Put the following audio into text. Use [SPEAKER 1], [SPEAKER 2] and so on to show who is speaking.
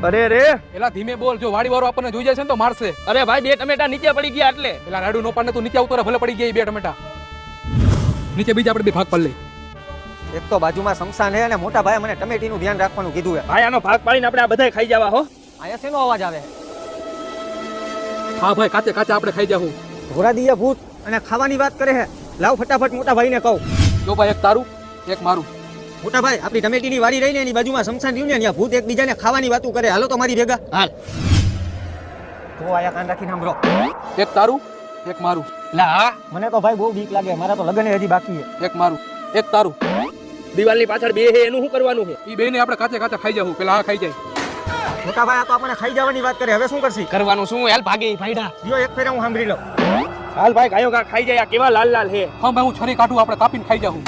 [SPEAKER 1] અરે રે
[SPEAKER 2] એલા ધીમે બોલ, જો વાડી વાળો આપણને જોઈ જાય છે ને તો મારશે.
[SPEAKER 1] અરે ભાઈ 2 ટમેટા નીચે પડી ગયા એટલે.
[SPEAKER 2] એલા રાડુ નો પાડને તું નીચે આવતો રહે, ભલે પડી ગયા 2 ટમેટા. નીચે બીજા આપણે 2 ભાગ પાડી લઈ.
[SPEAKER 3] એક તો બાજુમાં શમશાન છે અને મોટા ભાઈ મને ટમેટીનું ધ્યાન રાખવાનું કીધું છે.
[SPEAKER 1] ભાઈ આનો ભાગ પાડીને આપણે આ બધાય ખાઈ જવા હો.
[SPEAKER 3] આયા શેનો અવાજ આવે?
[SPEAKER 2] હા ભાઈ, કાચે કાચે આપણે ખાઈ જાવું.
[SPEAKER 3] ઘોરાદીયા ભૂત અને ખાવાની વાત કરે છે. લાવ ફટાફટ મોટા ભાઈને કહું.
[SPEAKER 2] જો ભાઈ, એક તારું એક મારું.
[SPEAKER 3] મોટા ભાઈ, આપણી ટમેટીની વાડી રહીને એની બાજુમાં શમશાન રહ્યું ને, ત્યાં ભૂત એકબીજાને ખાવાની વાતો કરે. હાલો તો મારી ભેગા.
[SPEAKER 1] હાલ.
[SPEAKER 3] તો આયા કાન રાખીને સાંભળો.
[SPEAKER 2] એક તારું એક મારું.
[SPEAKER 1] લા
[SPEAKER 3] મને તો ભાઈ બહુ બીક લાગે. મારા તો લગ્ન હજી બાકી છે.
[SPEAKER 2] એક મારું એક તારું.
[SPEAKER 1] દિવાલની પાછળ 2 હે, એનું શું કરવાનું છે?
[SPEAKER 2] ઈ બેને આપણે કાચે કાચે ખાઈ જાવું. પેલા આ ખાઈ જાય.
[SPEAKER 3] મોટા ભાઈ, આ તો આપણને ખાઈ જવાની વાત કરે. હવે શું કરશી?
[SPEAKER 1] કરવાનું શું? હાલ ભાગી ભાઈડા.
[SPEAKER 3] લ્યો એક ફેરા હું સાંભળી લઉં.
[SPEAKER 1] હાલ ભાઈ ગાયો ગા ખાઈ જાય. આ કેવા લાલ લાલ હે.
[SPEAKER 2] હા ભાઈ, હું છરી કાઢું, આપણે કાપીને ખાઈ જાવું.